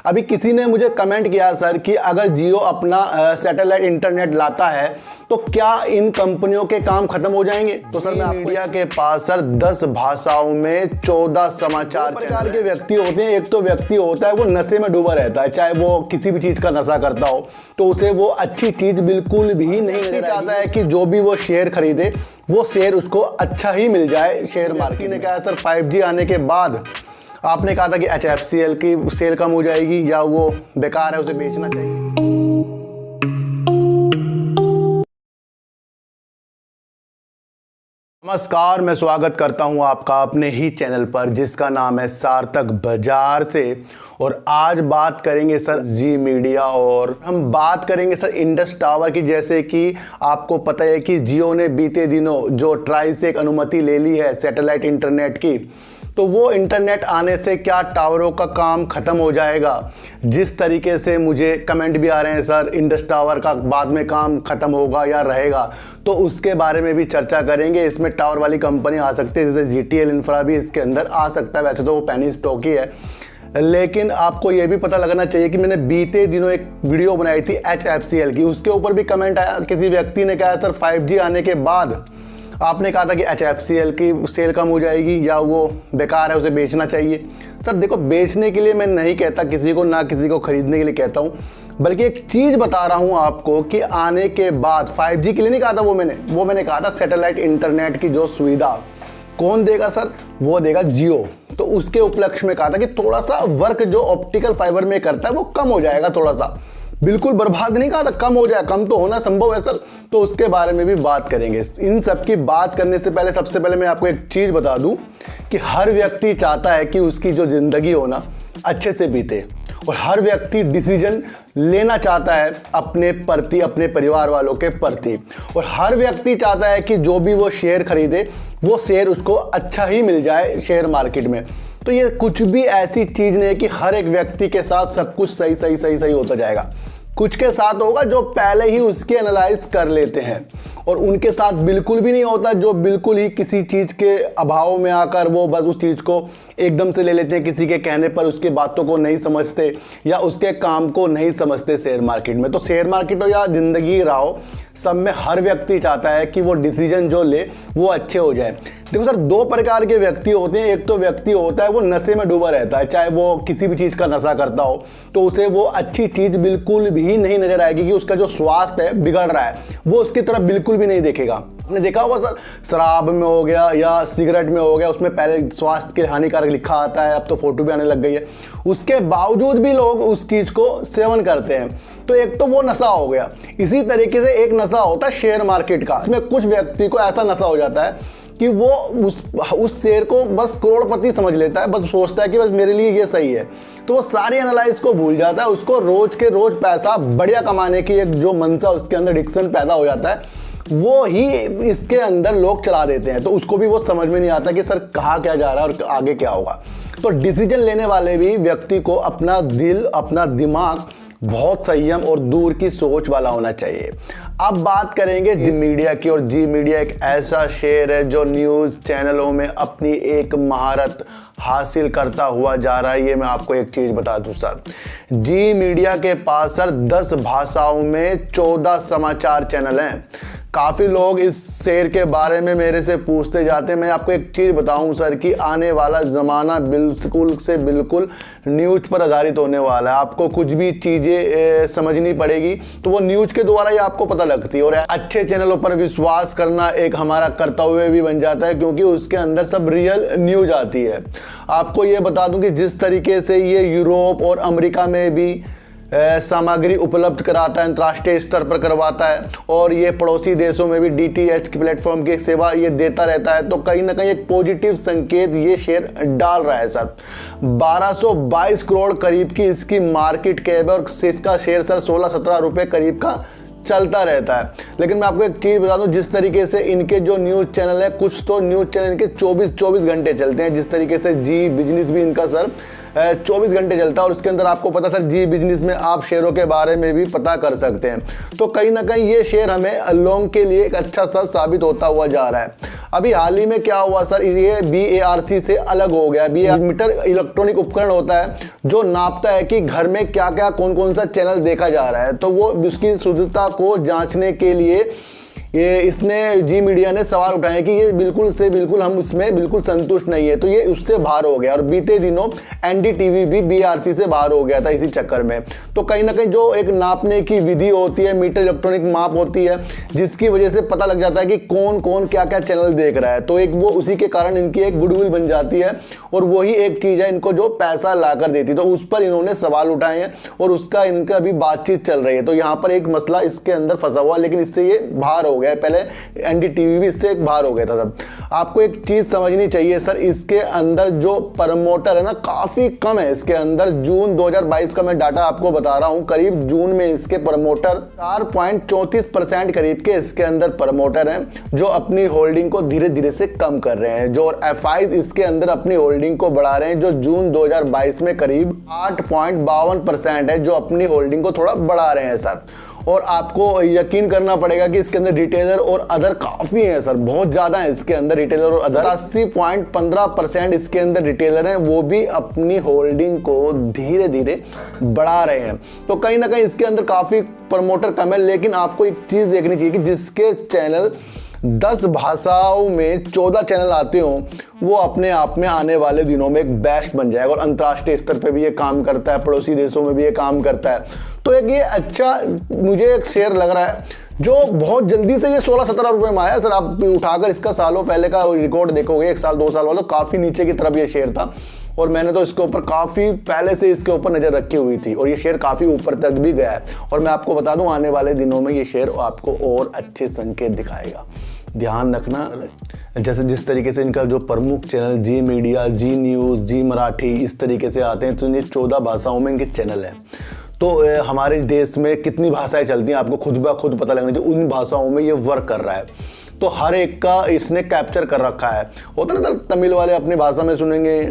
अभी किसी ने मुझे कमेंट किया सर कि अगर जियो अपना सैटेलाइट इंटरनेट लाता है तो क्या इन कंपनियों के काम खत्म हो जाएंगे। तो सर मैं आपको मीडिया के पास सर 10 भाषाओं में 14 समाचार प्रकार के व्यक्ति होते हैं। एक तो व्यक्ति होता है वो नशे में डूबा रहता है, चाहे वो किसी भी चीज़ का नशा करता हो तो उसे वो अच्छी चीज़ बिल्कुल भी नहीं चाहता है कि जो भी वो शेयर खरीदे वो शेयर उसको अच्छा ही मिल जाए। शेयर मार्केट ने कहा सर 5G आने के बाद आपने कहा था कि HFCL की सेल कम हो जाएगी या वो बेकार है, उसे बेचना चाहिए। नमस्कार, मैं स्वागत करता हूं आपका अपने ही चैनल पर जिसका नाम है सार्थक बाजार से। और आज बात करेंगे सर जी मीडिया और हम बात करेंगे सर इंडस टावर की। जैसे कि आपको पता है कि जियो ने बीते दिनों जो ट्राई से एक अनुमति ले ली है सैटेलाइट इंटरनेट की, तो वो इंटरनेट आने से क्या टावरों का काम ख़त्म हो जाएगा। जिस तरीके से मुझे कमेंट भी आ रहे हैं सर इंडस टावर का बाद में काम ख़त्म होगा या रहेगा, तो उसके बारे में भी चर्चा करेंगे। इसमें टावर वाली कंपनी आ सकती है, जैसे GTL इंफ्रा भी इसके अंदर आ सकता है। वैसे तो वो पेनी स्टॉक ही है, लेकिन आपको ये भी पता लगना चाहिए कि मैंने बीते दिनों एक वीडियो बनाई थी HFCL की, उसके ऊपर भी कमेंट आया। किसी व्यक्ति ने कहा सर 5G आने के बाद आपने कहा था कि HFCL की सेल कम हो जाएगी या वो बेकार है, उसे बेचना चाहिए। सर देखो, बेचने के लिए मैं नहीं कहता किसी को, ना किसी को खरीदने के लिए कहता हूँ, बल्कि एक चीज़ बता रहा हूँ आपको कि आने के बाद 5G के लिए नहीं कहा था वो मैंने कहा था सैटेलाइट इंटरनेट की जो सुविधा कौन देगा सर, वो देगा जियो। तो उसके उपलक्ष्य में कहा था कि थोड़ा सा वर्क जो ऑप्टिकल फाइबर में करता है वो कम हो जाएगा, थोड़ा सा, बिल्कुल बर्बाद नहीं कहा था, कम हो जाए, कम तो होना संभव है सर। तो उसके बारे में भी बात करेंगे। इन सब की बात करने से पहले सबसे पहले मैं आपको एक चीज़ बता दूं कि हर व्यक्ति चाहता है कि उसकी जो ज़िंदगी हो ना अच्छे से बीते, और हर व्यक्ति डिसीजन लेना चाहता है अपने प्रति, अपने परिवार वालों के प्रति, और हर व्यक्ति चाहता है कि जो भी वो शेयर खरीदे वो शेयर उसको अच्छा ही मिल जाए शेयर मार्केट में। तो ये कुछ भी ऐसी चीज़ नहीं है कि हर एक व्यक्ति के साथ सब कुछ सही होता जाएगा। कुछ के साथ होगा जो पहले ही उसके एनालाइज कर लेते हैं, और उनके साथ बिल्कुल भी नहीं होता जो बिल्कुल ही किसी चीज़ के अभाव में आकर वो बस उस चीज़ को एकदम से ले लेते हैं, किसी के कहने पर उसकी बातों को नहीं समझते या उसके काम को नहीं समझते शेयर मार्केट में। तो शेयर मार्केट हो या ज़िंदगी रहा हो, सब में हर व्यक्ति चाहता है कि वो डिसीजन जो ले वो अच्छे हो जाए। देखो सर, दो प्रकार के व्यक्ति होते हैं। एक तो व्यक्ति होता है वो नशे में डूबा रहता है, चाहे वो किसी भी चीज़ का नशा करता हो तो उसे वो अच्छी चीज़ बिल्कुल भी नहीं नजर आएगी कि उसका जो स्वास्थ्य है बिगड़ रहा है, वो उसकी तरफ बिल्कुल भी नहीं देखेगा। आपने देखा होगा सर, शराब में हो गया या सिगरेट में हो गया, उसमें पहले स्वास्थ्य के हानिकारक लिखा आता है, अब तो फोटो भी आने लग गई है, उसके बावजूद भी लोग उस चीज़ को सेवन करते हैं। तो एक तो वो नशा हो गया। इसी तरीके से एक नशा होता है शेयर मार्केट का। इसमें कुछ व्यक्ति को ऐसा नशा हो जाता है कि वो उस शेयर को बस करोड़पति समझ लेता है, बस सोचता है कि बस मेरे लिए ये सही है, तो वो सारी एनालाइज को भूल जाता है। उसको रोज के रोज पैसा बढ़िया कमाने की एक जो मनसा उसके अंदर एडिक्शन पैदा हो जाता है, वो ही इसके अंदर लोग चला देते हैं। तो उसको भी वो समझ में नहीं आता कि सर कहाँ क्या जा रहा है और आगे क्या होगा। तो डिसीजन लेने वाले भी व्यक्ति को अपना दिल, अपना दिमाग बहुत संयम और दूर की सोच वाला होना चाहिए। अब बात करेंगे जी मीडिया की, और जी मीडिया एक ऐसा शेयर है जो न्यूज़ चैनलों में अपनी एक महारत हासिल करता हुआ जा रहा है। ये मैं आपको एक चीज़ बता दूं सर, जी मीडिया के पास सर 10 भाषाओं में 14 समाचार चैनल हैं। काफ़ी लोग इस शेयर के बारे में मेरे से पूछते जाते हैं। मैं आपको एक चीज़ बताऊं सर कि आने वाला ज़माना बिल्कुल न्यूज़ पर आधारित होने वाला है। आपको कुछ भी चीज़ें समझनी पड़ेगी तो वो न्यूज़ के द्वारा ही आपको पता लगती है, और अच्छे चैनलों पर विश्वास करना एक हमारा कर्तव्य भी बन जाता है, क्योंकि उसके अंदर सब रियल न्यूज़ आती है। आपको ये बता दूं कि जिस तरीके से ये यूरोप और अमेरिका में भी सामग्री उपलब्ध कराता है, अंतर्राष्ट्रीय स्तर पर करवाता है, और ये पड़ोसी देशों में भी DTH की प्लेटफॉर्म की सेवा ये देता रहता है, तो कहीं ना कहीं एक पॉजिटिव संकेत ये शेयर डाल रहा है सर। 1222 करोड़ करीब की इसकी मार्केट कैप है, और इसका शेयर सर 16-17 रुपये करीब का चलता रहता है। लेकिन मैं आपको एक चीज़ बता दूं, जिस तरीके से इनके जो न्यूज़ चैनल है, कुछ तो न्यूज़ चैनल इनके 24 घंटे चलते हैं। जिस तरीके से जी बिजनेस भी इनका सर 24 घंटे चलता है और उसके अंदर आपको पता सर जी बिजनेस में आप शेयरों के बारे में भी पता कर सकते हैं। तो कहीं ना कहीं ये शेयर हमें लॉन्ग के लिए एक अच्छा सा साबित होता हुआ जा रहा है। अभी हाल ही में क्या हुआ सर, ये BARC से अलग हो गया। BARC मीटर इलेक्ट्रॉनिक उपकरण होता है जो नापता है कि घर में क्या क्या कौन कौन सा चैनल देखा जा रहा है। तो वो उसकी शुद्धता को जांचने के लिए ये इसने जी मीडिया ने सवाल उठाए कि ये बिल्कुल से बिल्कुल हम उसमें बिल्कुल संतुष्ट नहीं है। तो ये उससे बाहर हो गया और बीते दिनों NDTV भी BRC से बाहर हो गया था इसी चक्कर में। तो कहीं ना कहीं जो एक नापने की विधि होती है, मीटर इलेक्ट्रॉनिक माप होती है, जिसकी वजह से पता लग जाता है कि कौन कौन क्या क्या चैनल देख रहा है। तो एक वो उसी के कारण इनकी एक गुडविल बन जाती है और वही एक चीज़ है इनको जो पैसा ला कर देती है। तो उस पर इन्होंने सवाल उठाए हैं और उसका इनका अभी बातचीत चल रही है। तो यहाँ पर एक मसला इसके अंदर फंसा हुआ, लेकिन इससे ये बाहर हो गया। पहले NDTV भी इससे बाहर हो गया था। सब आपको एक चीज समझनी चाहिए सर, इसके अंदर जो प्रमोटर है ना काफी कम है। इसके अंदर जून 2022 का मैं डाटा आपको बता रहा हूं, करीब जून में इसके प्रमोटर 4.34% करीब के इसके अंदर प्रमोटर हैं जो अपनी होल्डिंग को धीरे धीरे से कम कर रहे हैं। जो FIs इसके अंदर अपनी होल्डिंग को बढ़ा रहे हैं, जो जून 2022 में करीब 8.52% है जो अपनी होल्डिंग को थोड़ा बढ़ा रहे हैं सर। और आपको यकीन करना पड़ेगा कि इसके अंदर रिटेलर और अदर काफ़ी हैं सर, बहुत ज़्यादा है इसके अंदर रिटेलर और अदर। 80.15% इसके अंदर रिटेलर हैं, वो भी अपनी होल्डिंग को धीरे धीरे बढ़ा रहे हैं। तो कहीं ना कहीं इसके अंदर काफ़ी प्रमोटर कम है। लेकिन आपको एक चीज़ देखनी चाहिए कि जिसके चैनल 10 भाषाओं में 14 चैनल आते हो, वो अपने आप में आने वाले दिनों में एक बेस्ट बन जाएगा। और अंतर्राष्ट्रीय स्तर पे भी ये काम करता है, पड़ोसी देशों में भी ये काम करता है। तो एक ये अच्छा मुझे एक शेयर लग रहा है जो बहुत जल्दी से ये 16-17 रुपए में आया सर। आप उठाकर इसका सालों पहले का रिकॉर्ड देखोगे, 1 साल 2 साल वाला, काफ़ी नीचे की तरफ ये शेयर था और मैंने तो इसके ऊपर काफ़ी पहले से इसके ऊपर नज़र रखी हुई थी और ये शेयर काफ़ी ऊपर तक भी गया है। और मैं आपको बता दूं आने वाले दिनों में ये शेयर आपको और अच्छे संकेत दिखाएगा। ध्यान रखना, जैसे जिस तरीके से इनका जो प्रमुख चैनल जी मीडिया, जी न्यूज़, जी मराठी इस तरीके से आते हैं, तो ये 14 भाषाओं में इनके चैनल हैं। तो हमारे देश में कितनी भाषाएं चलती हैं आपको खुद ब खुद पता लगना चाहिए। उन भाषाओं में ये वर्क कर रहा है, तो हर एक का इसने कैप्चर कर रखा है। होता ना सर, तमिल वाले अपनी भाषा में सुनेंगे,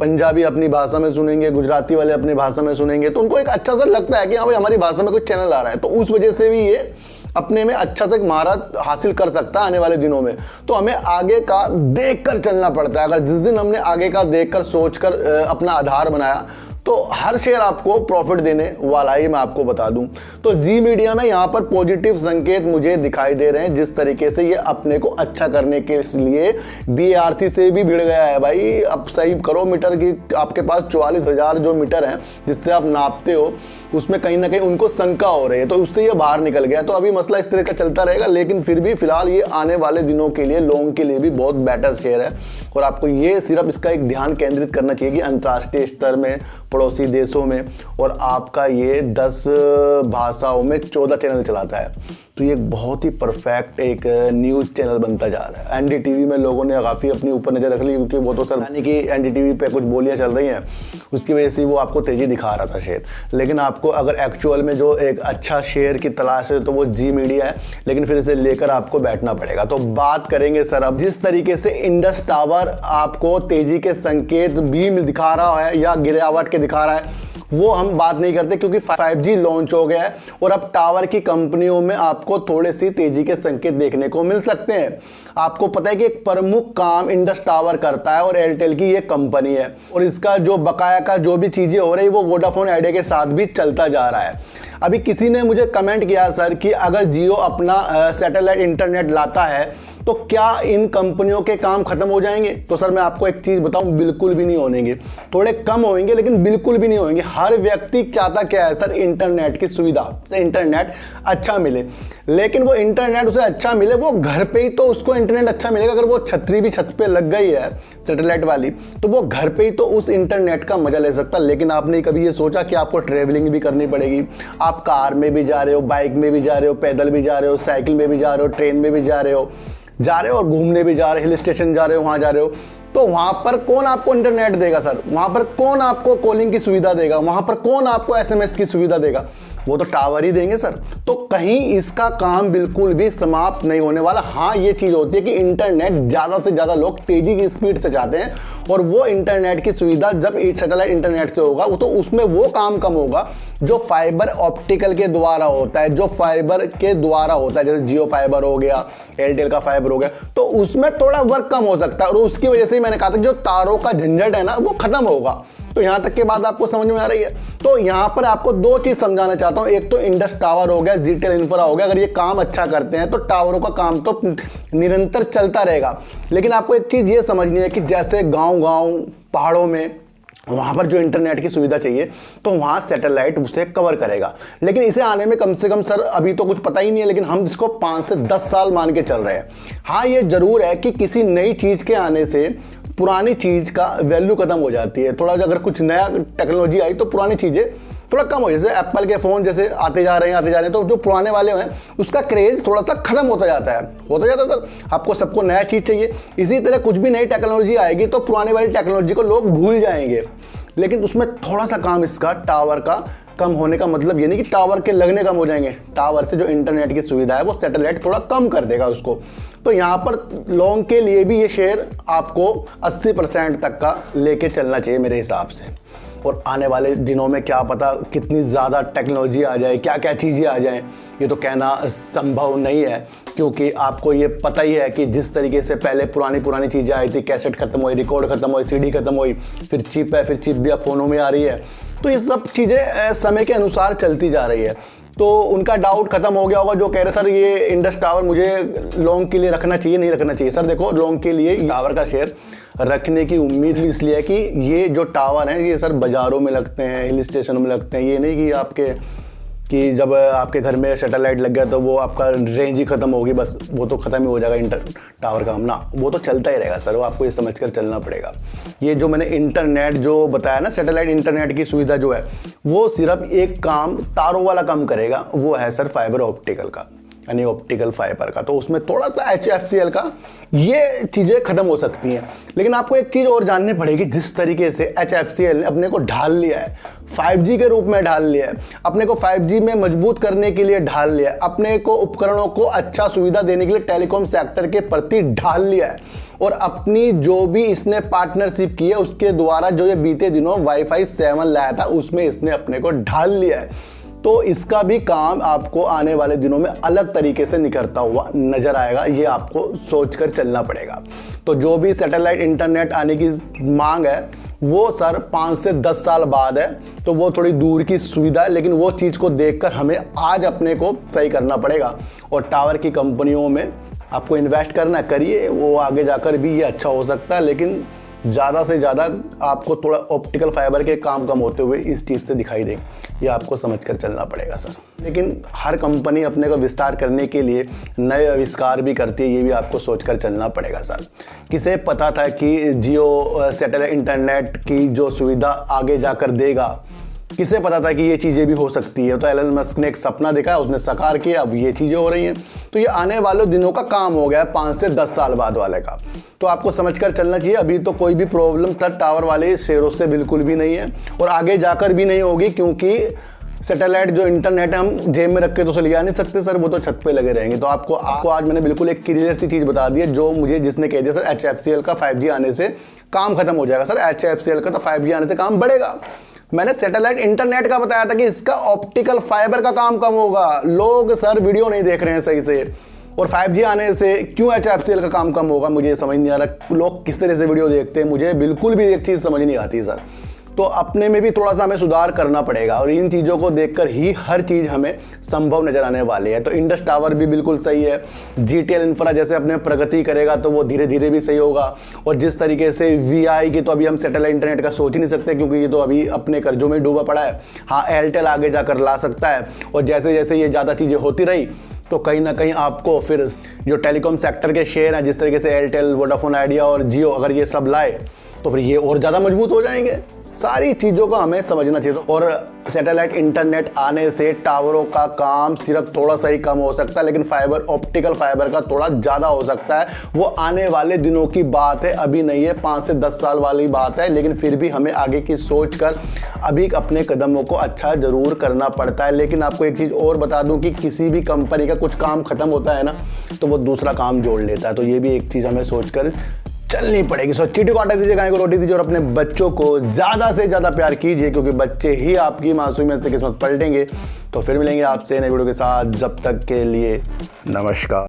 पंजाबी अपनी भाषा में सुनेंगे, गुजराती वाले अपनी भाषा में सुनेंगे, तो उनको एक अच्छा सा लगता है कि हाँ भाई हमारी भाषा में कोई चैनल आ रहा है। तो उस वजह से भी ये अपने में अच्छा सा एक महारत हासिल कर सकता है आने वाले दिनों में। तो हमें आगे का देखकर चलना पड़ता है। अगर जिस दिन हमने आगे का देखकर सोचकर अपना आधार बनाया तो हर शेयर आपको प्रॉफिट देने वाला है, मैं आपको बता दूं। तो जी मीडिया में यहाँ पर पॉजिटिव संकेत मुझे दिखाई दे रहे हैं, जिस तरीके से ये अपने को अच्छा करने के लिए BRC से भी भिड़ गया है। भाई अब सही करो मीटर की, आपके पास 44,000 जो मीटर है जिससे आप नापते हो उसमें कहीं ना कहीं उनको शंका हो रही है, तो उससे ये बाहर निकल गया। तो अभी मसला इस तरह का चलता रहेगा, लेकिन फिर भी फिलहाल ये आने वाले दिनों के लिए लॉन्ग के लिए भी बहुत बेटर शेयर है। और आपको ये सिर्फ इसका एक ध्यान केंद्रित करना चाहिए कि अंतर्राष्ट्रीय स्तर में, पड़ोसी देशों में, और आपका ये 10 भाषाओं में 14 चैनल चलाता है। तो ये बहुत ही परफेक्ट एक न्यूज़ चैनल बनता जा रहा है। NDTV में लोगों ने काफ़ी अपनी ऊपर नज़र रख ली, क्योंकि वो तो सर यानी कि NDTV पे कुछ बोलियां चल रही हैं, उसकी वजह से वो आपको तेज़ी दिखा रहा था शेयर। लेकिन आपको अगर एक्चुअल में जो एक अच्छा शेयर की तलाश है तो वो जी मीडिया है, लेकिन फिर इसे लेकर आपको बैठना पड़ेगा। तो बात करेंगे सर अब जिस तरीके से इंडस टावर आपको तेज़ी के संकेत भी दिखा रहा है या गिरावट के दिखा रहा है, वो हम बात नहीं करते, क्योंकि 5G लॉन्च हो गया है और अब टावर की कंपनियों में आपको थोड़े सी तेजी के संकेत देखने को मिल सकते हैं। आपको पता है कि एक प्रमुख काम इंडस टावर करता है और एयरटेल की ये कंपनी है, और इसका जो बकाया का जो भी चीजें हो रही है वो वोडाफोन आइडिया के साथ भी चलता जा रहा है। अभी किसी ने मुझे कमेंट किया सर कि अगर जियो अपना सैटेलाइट इंटरनेट लाता है तो क्या इन कंपनियों के काम खत्म हो जाएंगे? तो सर मैं आपको एक चीज बताऊं, बिल्कुल भी नहीं होंगे। थोड़े कम होंगे लेकिन बिल्कुल भी नहीं होंगे। हर व्यक्ति चाहता क्या है सर? इंटरनेट की सुविधा, इंटरनेट अच्छा मिले। लेकिन वो इंटरनेट उसे अच्छा मिले, वो घर पे ही तो उसको इंटरनेट अच्छा मिलेगा। अगर वो छतरी भी छत पे लग गई है सैटेलाइट वाली, तो वो घर पे ही तो उस इंटरनेट का मजा ले सकता। लेकिन आपने कभी ये सोचा कि आपको ट्रेवलिंग भी करनी पड़ेगी? आप कार में भी जा रहे हो, बाइक में भी जा रहे हो, पैदल भी जा रहे हो, साइकिल में भी जा रहे हो, ट्रेन में भी जा रहे हो और घूमने भी जा रहे हो, हिल स्टेशन जा रहे हो, वहां जा रहे हो, तो वहां पर कौन आपको इंटरनेट देगा सर? वहां पर कौन आपको कॉलिंग की सुविधा देगा? वहां पर कौन आपको SMS की सुविधा देगा? वो तो टावर ही देंगे सर। तो कहीं इसका काम बिल्कुल भी समाप्त नहीं होने वाला। हाँ, ये चीज़ होती है कि इंटरनेट ज़्यादा से ज़्यादा लोग तेज़ी की स्पीड से चाहते हैं, और वो इंटरनेट की सुविधा जब सैटेलाइट इंटरनेट से होगा तो उसमें वो काम कम होगा जो फाइबर ऑप्टिकल के द्वारा होता है, जो फाइबर के द्वारा होता है, जैसे जियो फाइबर हो गया, एयरटेल का फाइबर हो गया, तो उसमें थोड़ा वर्क कम हो सकता है। और उसकी वजह से ही मैंने कहा था कि जो तारों का झंझट है ना, वो खत्म होगा। तो यहाँ तक के बात आपको समझ में आ रही है। तो यहाँ पर आपको दो चीज़ समझाना चाहता हूँ। एक तो इंडस टावर हो गया, जीटेल इंफ्रा हो गया। अगर ये काम अच्छा करते हैं तो टावरों का काम तो निरंतर चलता रहेगा। लेकिन आपको एक चीज़ ये समझनी है कि जैसे गाँव पहाड़ों में वहाँ पर जो इंटरनेट की सुविधा चाहिए तो वहाँ सैटेलाइट उसे कवर करेगा। लेकिन इसे आने में कम से कम सर अभी तो कुछ पता ही नहीं है, लेकिन हम इसको 5 से 10 साल मान के चल रहे हैं। हाँ, ये ज़रूर है कि किसी नई चीज़ के आने से पुरानी चीज़ का वैल्यू ख़त्म हो जाती है। थोड़ा अगर कुछ नया टेक्नोलॉजी आई तो पुरानी चीज़ें थोड़ा कम हो, जैसे एप्पल के फ़ोन जैसे आते जा रहे हैं, तो जो पुराने वाले हैं उसका क्रेज़ थोड़ा सा ख़त्म होता जाता है सर। आपको सबको नया चीज़ चाहिए। इसी तरह कुछ भी नई टेक्नोलॉजी आएगी तो पुराने वाली टेक्नोलॉजी को लोग भूल जाएंगे। लेकिन उसमें थोड़ा सा काम इसका टावर का कम होने का मतलब ये नहीं कि टावर के लगने कम हो जाएंगे। टावर से जो इंटरनेट की सुविधा है वो सैटेलाइट थोड़ा कम कर देगा उसको। तो यहाँ पर लोगों के लिए भी ये शेयर आपको 80% तक का लेके चलना चाहिए मेरे हिसाब से। और आने वाले दिनों में क्या पता कितनी ज़्यादा टेक्नोलॉजी आ जाए, क्या क्या चीज़ें आ जाएं, ये तो कहना संभव नहीं है। क्योंकि आपको ये पता ही है कि जिस तरीके से पहले पुरानी चीज़ें आई थी, कैसेट खत्म हुई, रिकॉर्ड खत्म हुई, सीडी खत्म हुई, फिर चिप है, फिर चिप भी अब फ़ोनों में आ रही है। तो ये सब चीज़ें समय के अनुसार चलती जा रही है। तो उनका डाउट खत्म हो गया होगा जो कह रहे सर ये इंडस टावर मुझे लॉन्ग के लिए रखना चाहिए, नहीं रखना चाहिए। सर देखो, लॉन्ग के लिए टावर का शेयर रखने की उम्मीद भी इसलिए है कि ये जो टावर हैं ये सर बाज़ारों में लगते हैं, हिल स्टेशनों में लगते हैं। ये नहीं कि जब आपके घर में सैटेलाइट लग गया तो वो आपका रेंज ही ख़त्म होगी, बस वो तो ख़त्म ही हो जाएगा टावर का हम ना, वो तो चलता ही रहेगा सर। वो आपको ये समझ कर चलना पड़ेगा। ये जो मैंने इंटरनेट जो बताया ना, सैटेलाइट इंटरनेट की सुविधा जो है वो सिर्फ एक काम तारों वाला काम करेगा, वो है सर फाइबर ऑप्टिकल का, यानी ऑप्टिकल फाइबर का। तो उसमें थोड़ा सा HFCL का ये चीज़ें ख़त्म हो सकती हैं। लेकिन आपको एक चीज़ और जाननी पड़ेगी, जिस तरीके से HFCL ने अपने को ढाल लिया है, 5G के रूप में ढाल लिया है, अपने को 5G में मजबूत करने के लिए ढाल लिया है, अपने को उपकरणों को अच्छा सुविधा देने के लिए टेलीकॉम सेक्टर के प्रति ढाल लिया है, और अपनी जो भी इसने पार्टनरशिप की है उसके द्वारा जो ये बीते दिनों वाईफाई 7 लाया था उसमें इसने अपने को ढाल लिया है। तो इसका भी काम आपको आने वाले दिनों में अलग तरीके से निखरता हुआ नजर आएगा। ये आपको सोचकर चलना पड़ेगा। तो जो भी सैटेलाइट इंटरनेट आने की मांग है वो सर 5 से 10 साल बाद है, तो वो थोड़ी दूर की सुविधा है। लेकिन वो चीज़ को देखकर हमें आज अपने को सही करना पड़ेगा, और टावर की कंपनियों में आपको इन्वेस्ट करना करिए, वो आगे जाकर भी ये अच्छा हो सकता है। लेकिन ज़्यादा से ज़्यादा आपको थोड़ा ऑप्टिकल फाइबर के काम कम होते हुए इस चीज़ से दिखाई दें, ये आपको समझकर चलना पड़ेगा सर। लेकिन हर कंपनी अपने को विस्तार करने के लिए नए आविष्कार भी करती है, ये भी आपको सोचकर चलना पड़ेगा सर। किसे पता था कि जियो सैटेलाइट इंटरनेट की जो सुविधा आगे जाकर देगा, किसे पता था कि ये चीज़ें भी हो सकती है। तो एलन मस्क ने एक सपना देखा, उसने साकार किया, अब ये चीज़ें हो रही हैं। तो ये आने वाले दिनों का काम हो गया है, 5 से 10 साल बाद वाले का। तो आपको समझकर चलना चाहिए। अभी तो कोई भी प्रॉब्लम सर टावर वाले शेयरों से बिल्कुल भी नहीं है, और आगे जाकर भी नहीं होगी, क्योंकि सैटेलाइट जो इंटरनेट है हम जेब में रख के तो उसे ले आ नहीं सकते सर, वो तो छत पे लगे रहेंगे। तो आपको आज मैंने बिल्कुल एक क्लियर सी चीज़ बता दी है, जो मुझे जिसने कह दिया सर HFCL का 5G आने से काम खत्म हो जाएगा। सर HFCL का तो 5G आने से काम बढ़ेगा। मैंने सैटेलाइट इंटरनेट का बताया था कि इसका ऑप्टिकल फाइबर का काम कम होगा। लोग सर वीडियो नहीं देख रहे हैं सही से, और 5G आने से क्यों HFCL का काम कम होगा मुझे समझ नहीं आ रहा। लोग किस तरह से वीडियो देखते हैं, मुझे बिल्कुल भी एक चीज़ समझ नहीं आती सर। तो अपने में भी थोड़ा सा हमें सुधार करना पड़ेगा, और इन चीज़ों को देखकर ही हर चीज़ हमें संभव नजर आने वाली है। तो इंडस टावर भी बिल्कुल सही है, जीटीएल इंफ्रा जैसे अपने प्रगति करेगा तो वो धीरे धीरे भी सही होगा। और जिस तरीके से VI की तो अभी हम सैटेलाइट इंटरनेट का सोच ही नहीं सकते, क्योंकि ये तो अभी अपने कर्जों में डूबा पड़ा है। हाँ, एयरटेल आगे जाकर ला सकता है, और जैसे जैसे ये ज़्यादा चीज़ें होती रही तो कहीं ना कहीं आपको फिर जो टेलीकॉम सेक्टर के शेयर हैं, जिस तरीके से एयरटेल, वोडाफोन आइडिया और जियो, अगर ये सब लाए तो फिर ये और ज़्यादा मजबूत हो जाएंगे। सारी चीज़ों को हमें समझना चाहिए। और सैटेलाइट इंटरनेट आने से टावरों का काम सिर्फ थोड़ा सा ही कम हो सकता है, लेकिन फाइबर ऑप्टिकल फाइबर का थोड़ा ज़्यादा हो सकता है। वो आने वाले दिनों की बात है, अभी नहीं है, 5 से 10 साल वाली बात है। लेकिन फिर भी हमें आगे की सोच कर अभी अपने कदमों को अच्छा ज़रूर करना पड़ता है। लेकिन आपको एक चीज़ और बता दूं कि किसी भी कंपनी का कुछ काम ख़त्म होता है ना, तो वो दूसरा काम जोड़ लेता है। तो ये भी एक चीज़ हमें सोच कर चलनी पड़ेगी। सो चीटी को आटा दीजिए, गाय को रोटी दीजिए और अपने बच्चों को ज़्यादा से ज़्यादा प्यार कीजिए, क्योंकि बच्चे ही आपकी मासूमियत से किस्मत पलटेंगे। तो फिर मिलेंगे आपसे नई वीडियो के साथ, जब तक के लिए नमस्कार।